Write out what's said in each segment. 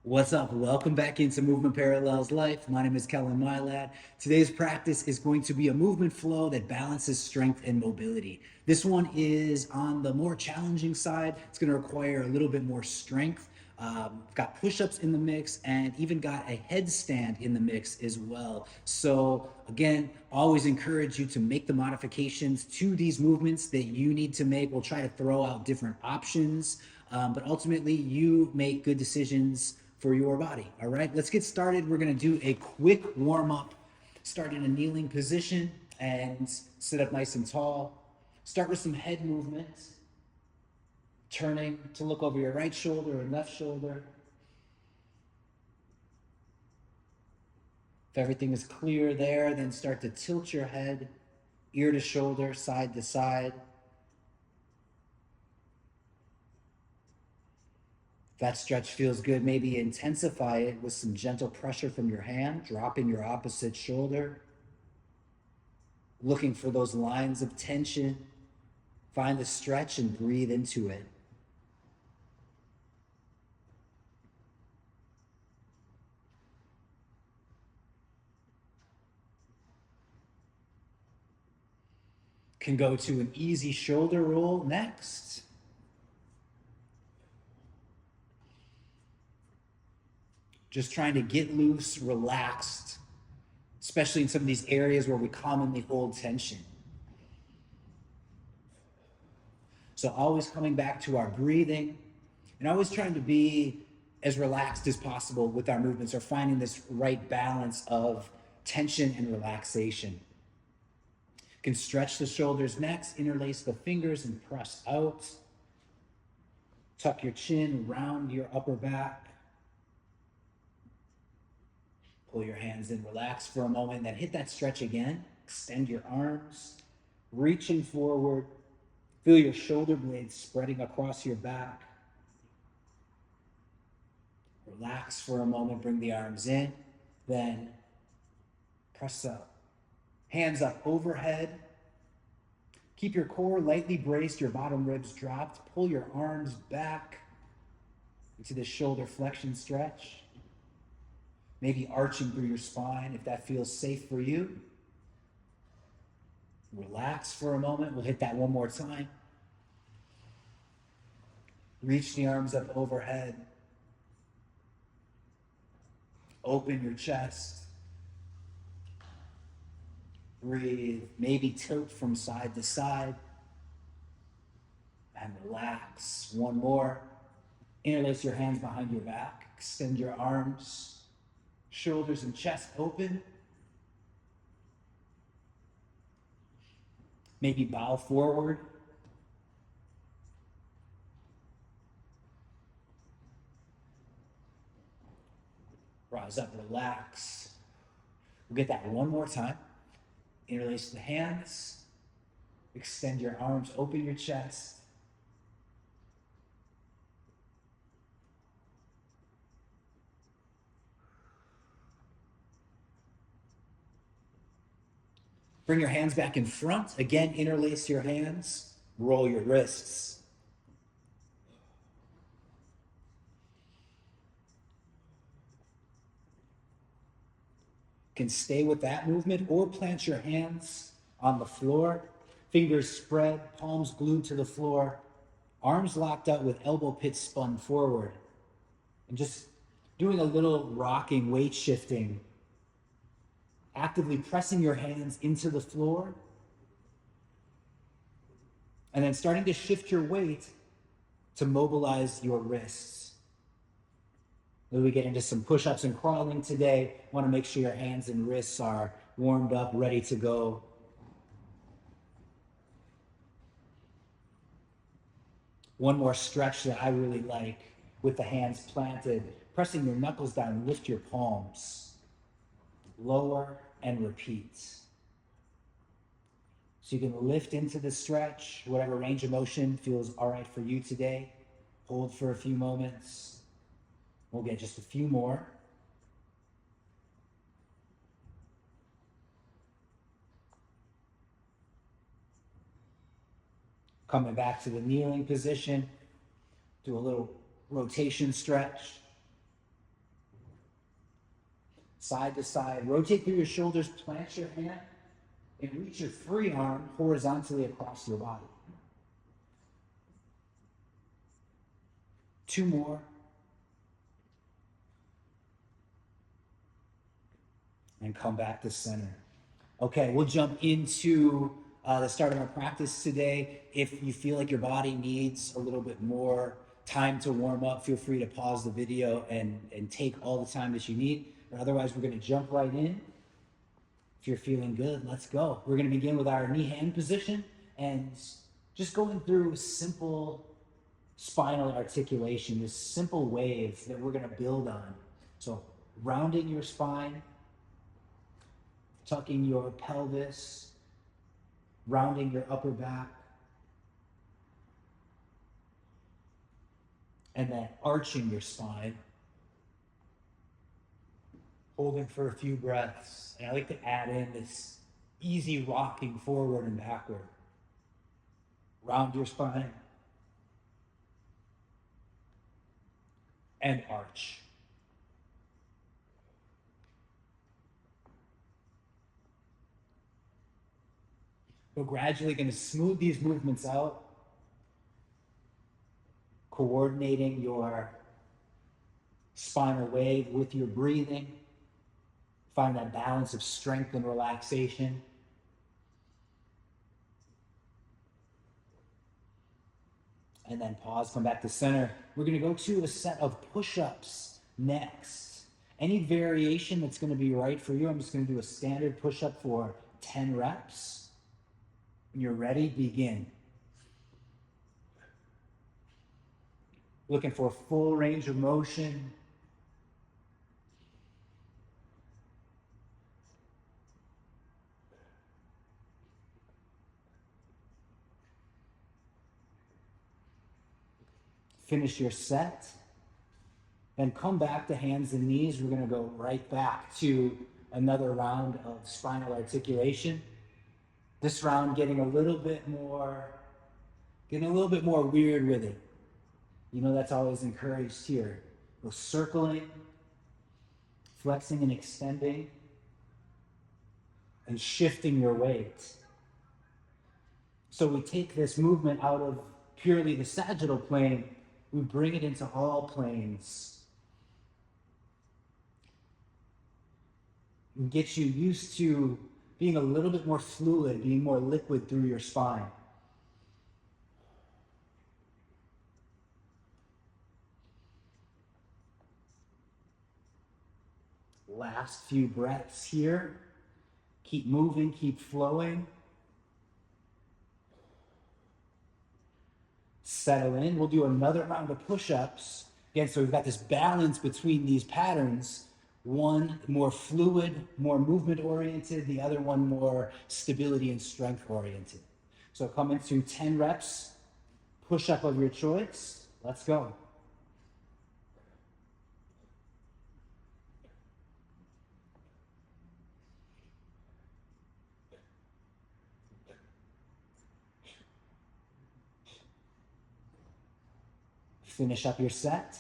What's up? Welcome back into Movement Parallels Life. My name is Kellen Mylad. Today's practice is going to be a movement flow that balances strength and mobility. This one is on the more challenging side. It's going to require a little bit more strength. Got push-ups in the mix and even got a headstand in the mix as well. So again, always encourage you to make the modifications to these movements that you need to make. We'll try to throw out different options, but ultimately you make good decisions for your body. All right, let's get started. We're gonna do a quick warm up. Start in a kneeling position and sit up nice and tall. Start with some head movement, turning to look over your right shoulder or left shoulder. If everything is clear there, then start to tilt your head, ear to shoulder, side to side. If that stretch feels good, maybe intensify it with some gentle pressure from your hand, dropping your opposite shoulder. Looking for those lines of tension. Find the stretch and breathe into it. Can go to an easy shoulder roll next. Just trying to get loose, relaxed, especially in some of these areas where we commonly hold tension. So always coming back to our breathing and always trying to be as relaxed as possible with our movements, or finding this right balance of tension and relaxation. You can stretch the shoulders next, interlace the fingers and press out. Tuck your chin, round your upper back. Pull your hands in, relax for a moment, then hit that stretch again. Extend your arms, reaching forward. Feel your shoulder blades spreading across your back. Relax for a moment, bring the arms in, then press up. Hands up overhead. Keep your core lightly braced, your bottom ribs dropped. Pull your arms back into the shoulder flexion stretch. Maybe arching through your spine if that feels safe for you. Relax for a moment. We'll hit that one more time. Reach the arms up overhead. Open your chest. Breathe. Maybe tilt from side to side. And relax. One more. Interlace your hands behind your back. Extend your arms. Shoulders and chest open. Maybe bow forward. Rise up, relax. We'll get that one more time. Interlace the hands. Extend your arms, open your chest. Bring your hands back in front. Again, interlace your hands. Roll your wrists. Can stay with that movement or plant your hands on the floor. Fingers spread, palms glued to the floor. Arms locked out with elbow pits spun forward. And just doing a little rocking, weight shifting. Actively pressing your hands into the floor. And then starting to shift your weight to mobilize your wrists. As we get into some push-ups and crawling today, want to make sure your hands and wrists are warmed up, ready to go. One more stretch that I really like with the hands planted, pressing your knuckles down, lift your palms. Lower and repeat. So you can lift into the stretch, whatever range of motion feels all right for you today. Hold for a few moments. We'll get just a few more. Coming back to the kneeling position, do a little rotation stretch. side to side. Rotate through your shoulders, plant your hand, and reach your free arm horizontally across your body. 2 more. And come back to center. Okay, we'll jump into the start of our practice today. If you feel like your body needs a little bit more time to warm up, feel free to pause the video and take all the time that you need. But otherwise, we're gonna jump right in. If you're feeling good, let's go. We're gonna begin with our knee-hand position and just going through simple spinal articulation, this simple wave that we're gonna build on. So rounding your spine, tucking your pelvis, rounding your upper back, and then arching your spine, holding for a few breaths. And I like to add in this easy rocking forward and backward. Round your spine and arch. We're gradually going to smooth these movements out, coordinating your spinal wave with your breathing. Find that balance of strength and relaxation. And then pause, come back to center. We're going to go to a set of push-ups next. Any variation that's going to be right for you, I'm just going to do a standard push-up for 10 reps. When you're ready, begin. Looking for full range of motion. Finish your set. Then come back to hands and knees. We're going to go right back to another round of spinal articulation. This round getting a little bit more weird with it. You know, that's always encouraged here. Go circling, flexing and extending, and shifting your weight. So we take this movement out of purely the sagittal plane, we bring it into all planes. And get you used to being a little bit more fluid, being more liquid through your spine. Last few breaths here. Keep moving, keep flowing. Settle in. We'll do another round of push-ups. Again, so we've got this balance between these patterns. One more fluid, more movement-oriented. The other one more stability and strength-oriented. So come into 10 reps, push-up of your choice. Let's go. Finish up your set.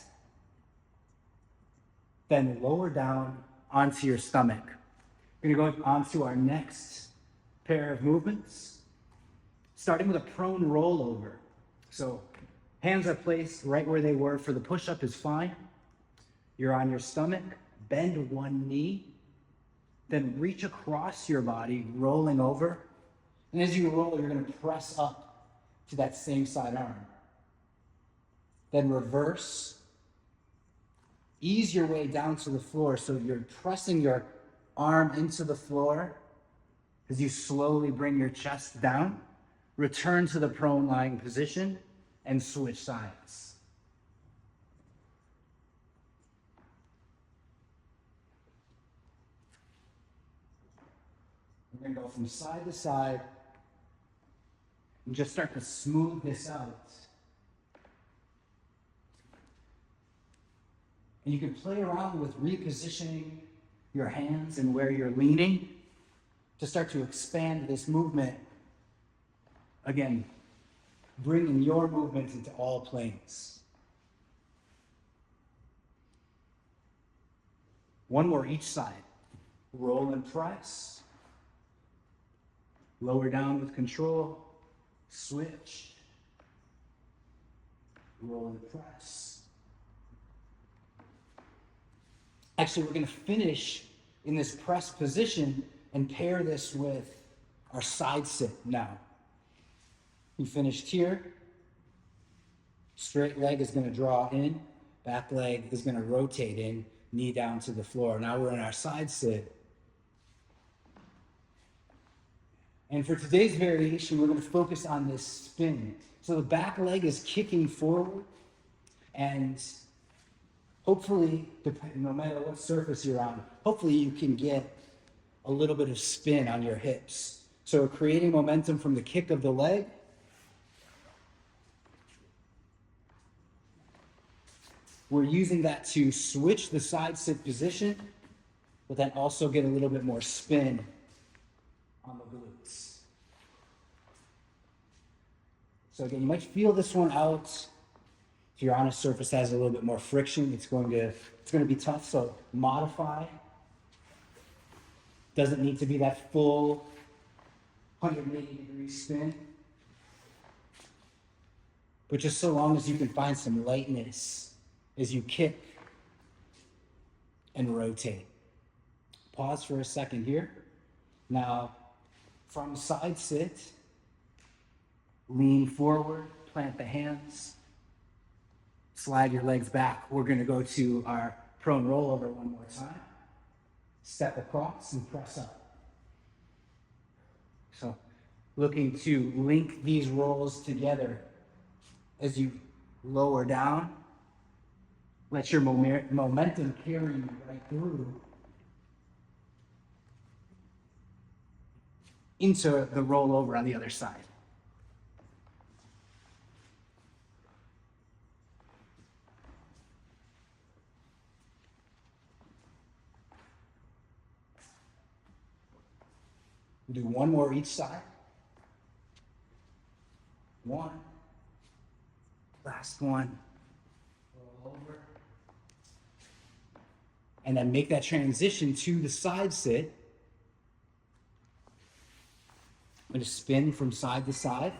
Then lower down onto your stomach. We're going to go on to our next pair of movements, starting with a prone rollover. So hands are placed right where they were for the push-up is fine. You're on your stomach, bend one knee, then reach across your body, rolling over. And as you roll, you're going to press up to that same side arm. Then reverse. Ease your way down to the floor so you're pressing your arm into the floor as you slowly bring your chest down. Return to the prone lying position and switch sides. We're going to go from side to side and just start to smooth this out. And you can play around with repositioning your hands and where you're leaning to start to expand this movement. Again, bringing your movement into all planes. One more each side. roll and press, lower down with control, switch, roll and press. Actually, we're going to finish in this press position and pair this with our side sit now. We finished here. Straight leg is going to draw in, back leg is going to rotate in, knee down to the floor. Now we're in our side sit. And for today's variation, we're going to focus on this spin. So the back leg is kicking forward, and hopefully, no matter what surface you're on, hopefully you can get a little bit of spin on your hips. So we're creating momentum from the kick of the leg. We're using that to switch the side sit position, but then also get a little bit more spin on the glutes. So again, you might feel this one out. If you're on a surface that has a little bit more friction, it's going to be tough. So modify. Doesn't need to be that full 180-degree spin. But just so long as you can find some lightness as you kick and rotate. Pause for a second here. Now, from side sit, lean forward, plant the hands, slide your legs back. We're going to go to our prone rollover one more time. Step across and press up. So, looking to link these rolls together as you lower down. Let your momentum carry you right through into the rollover on the other side. Do one more each side. One. Last one. Roll over. And then make that transition to the side sit. I'm going to spin from side to side.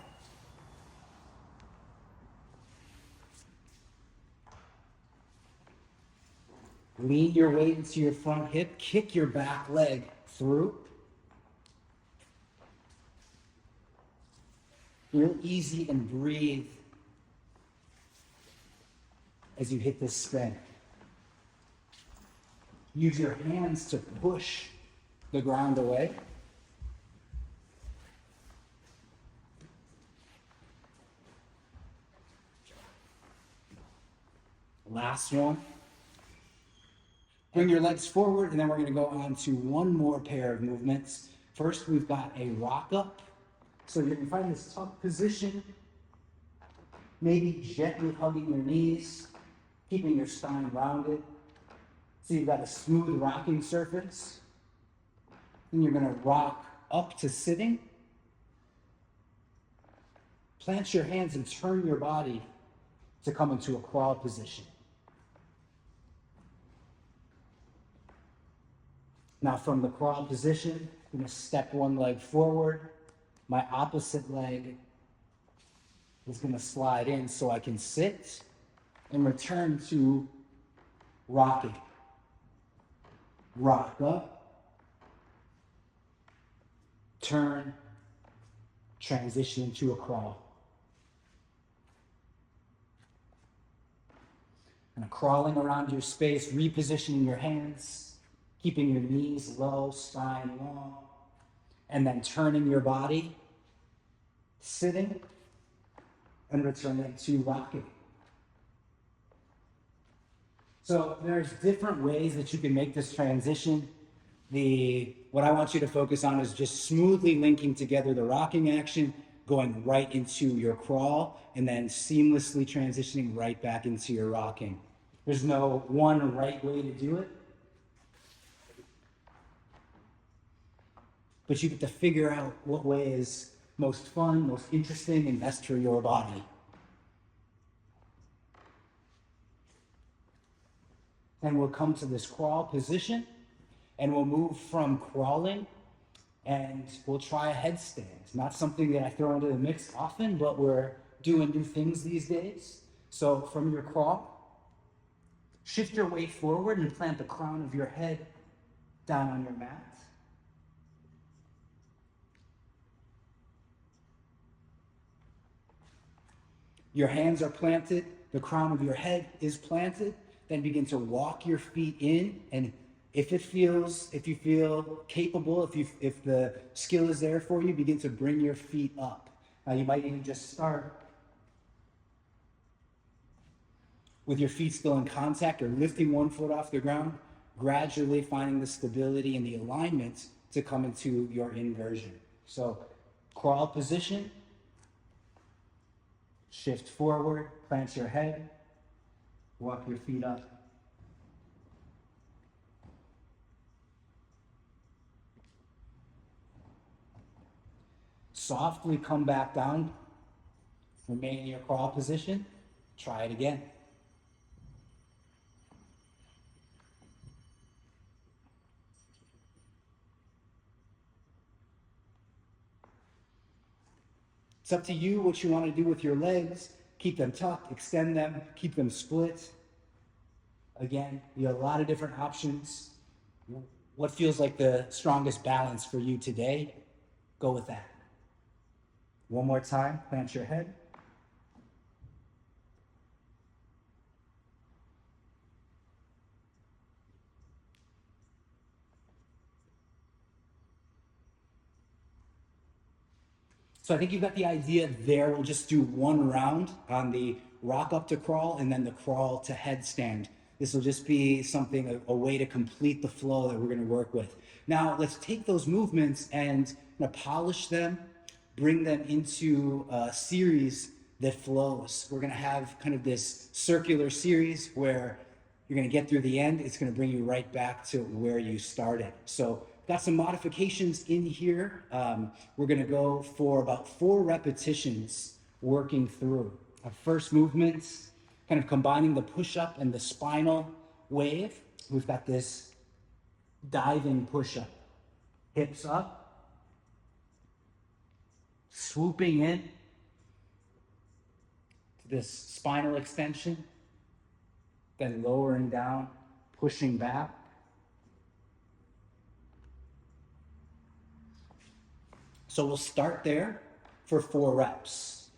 Lean your weight into your front hip. Kick your back leg through. Real easy, and breathe as you hit this spin. Use your hands to push the ground away. Last one. Bring your legs forward, and then we're going to go on to one more pair of movements. First, we've got a rock up. So you can find this tuck position, maybe gently hugging your knees, keeping your spine rounded. So you've got a smooth rocking surface. Then you're going to rock up to sitting. Plant your hands and turn your body to come into a crawl position. Now from the crawl position, I'm going to step one leg forward. My opposite leg is going to slide in so I can sit and return to rocking. Rock up, turn, transition into a crawl. And crawling around your space, repositioning your hands, keeping your knees low, spine long, and then turning your body, sitting, and returning to rocking. So there's different ways that you can make this transition. What I want you to focus on is just smoothly linking together the rocking action, going right into your crawl, and then seamlessly transitioning right back into your rocking. There's no one right way to do it, but you get to figure out what way is most fun, most interesting, and best for your body. Then we'll come to this crawl position, And we'll move from crawling and we'll try a headstand. Not something that I throw into the mix often, but we're doing new things these days. So from your crawl, shift your weight forward and plant the crown of your head down on your mat. Your hands are planted, the crown of your head is planted. Then begin to walk your feet in, and if you feel capable, if the skill is there for you, begin to bring your feet up. Now you might even just start with your feet still in contact or lifting one foot off the ground, gradually finding the stability and the alignment to come into your inversion. So crawl position, shift forward, plant your head, walk your feet up. Softly come back down, remain in your crawl position, try it again. It's up to you what you want to do with your legs. Keep them tucked, extend them, keep them split. Again, you have a lot of different options. What feels like the strongest balance for you today? Go with that. One more time, plant your head. So I think you've got the idea there. We'll just do one round on the rock up to crawl and then the crawl to headstand. This will just be something, a way to complete the flow that we're going to work with. Now let's take those movements and polish them, bring them into a series that flows. We're going to have kind of this circular series where you're going to get through the end. It's going to bring you right back to where you started. So got some modifications in here. We're going to go for about 4 repetitions working through. Our first movements, kind of combining the push-up and the spinal wave. We've got this diving push-up. Hips up, swooping in to this spinal extension, then lowering down, pushing back. So we'll start there for 4 reps.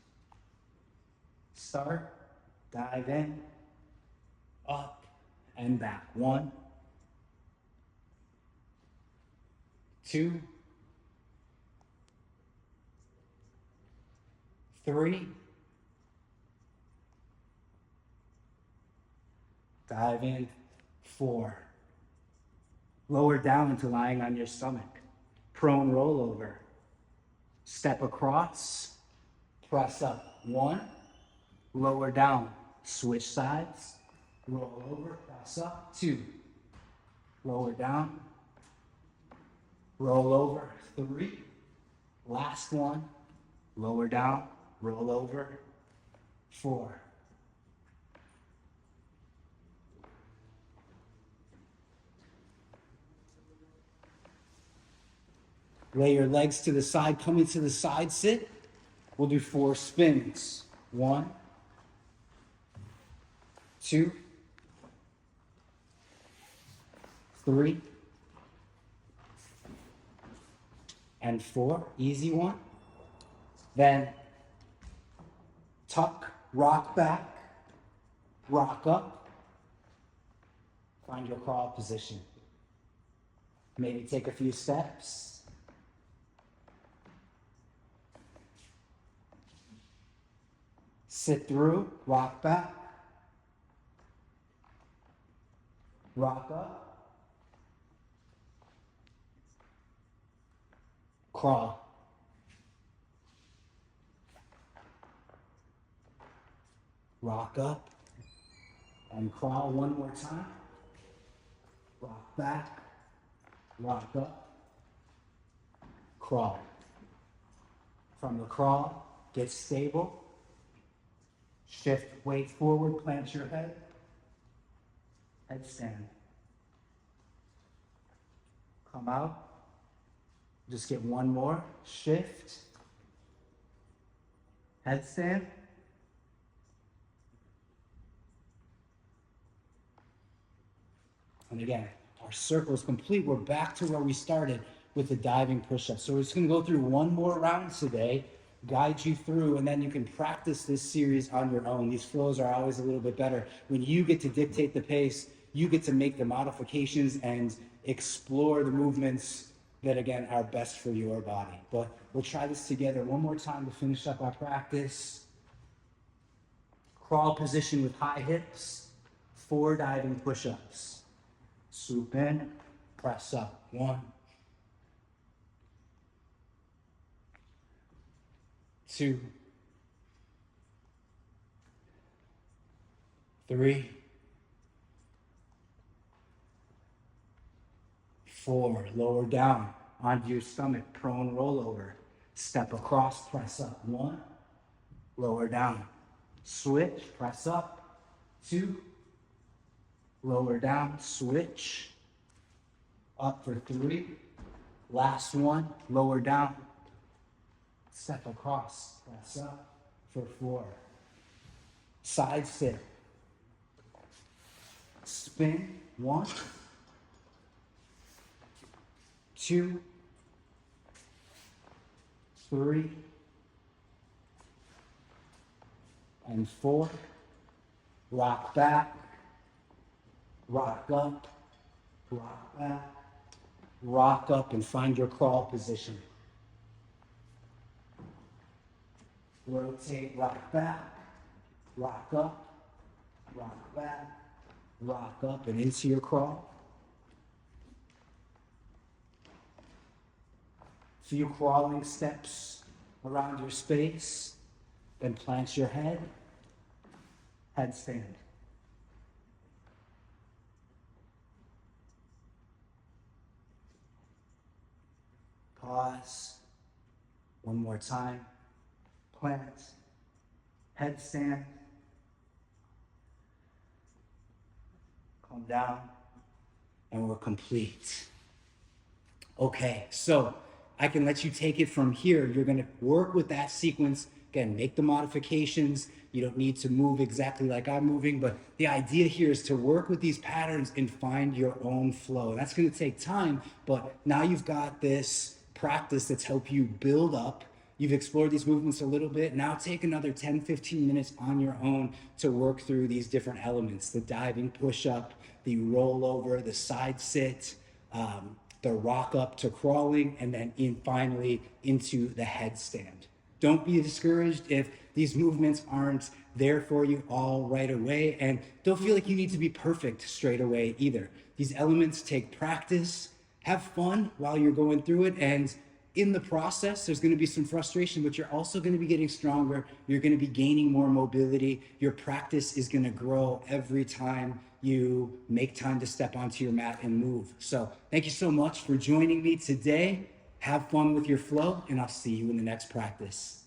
Start, dive in, up, and back. 1, 2, 3, dive in, 4. Lower down into lying on your stomach. Prone rollover. Step across, press up. 1, lower down, switch sides, roll over, press up. 2, lower down, roll over. 3, last one, lower down, roll over. 4. Lay your legs to the side, come into the side sit. We'll do 4 spins. 1, 2, 3, and 4. Easy one. Then tuck, rock back, rock up. Find your crawl position. Maybe take a few steps. Sit through, rock back, rock up, crawl. Rock up and crawl one more time. Rock back, rock up, crawl. From the crawl, get stable. Shift weight forward, plant your head. Headstand. Come out. Just get one more. Shift. Headstand. And again, our circle is complete. We're back to where we started with the diving push-up. So we're just gonna go through one more round today, guide you through, and then you can practice this series on your own. These flows are always a little bit better. When you get to dictate the pace, you get to make the modifications and explore the movements that, again, are best for your body. But we'll try this together one more time to finish up our practice. Crawl position with high hips, 4 diving push-ups. Swoop in, press up. 1, 2, 3, 4. Lower down onto your stomach, prone rollover. Step across, press up. 1, lower down. Switch, press up. 2, lower down, switch. Up for 3. Last one, lower down. Step across, press up for 4. Side sit. Spin. 1, 2, 3, and 4. Rock back, rock up, rock back, rock up, and find your crawl position. Rotate, rock back, rock up, rock back, rock up, and into your crawl. A few crawling steps around your space, then plant your head, headstand. Pause. One more time. Plant, headstand. Calm down, and we're complete. Okay, so I can let you take it from here. You're gonna work with that sequence. Again, make the modifications. You don't need to move exactly like I'm moving, but the idea here is to work with these patterns and find your own flow. That's gonna take time, but now you've got this practice that's helped you build up. You've explored these movements a little bit. Now take another 10, 15 minutes on your own to work through these different elements: the diving push-up, the rollover, the side sit, the rock up to crawling, and then finally into the headstand. Don't be discouraged if these movements aren't there for you all right away, and don't feel like you need to be perfect straight away either. These elements take practice. Have fun while you're going through it, and in the process, there's gonna be some frustration, but you're also gonna be getting stronger. You're gonna be gaining more mobility. Your practice is gonna grow every time you make time to step onto your mat and move. So thank you so much for joining me today. Have fun with your flow, and I'll see you in the next practice.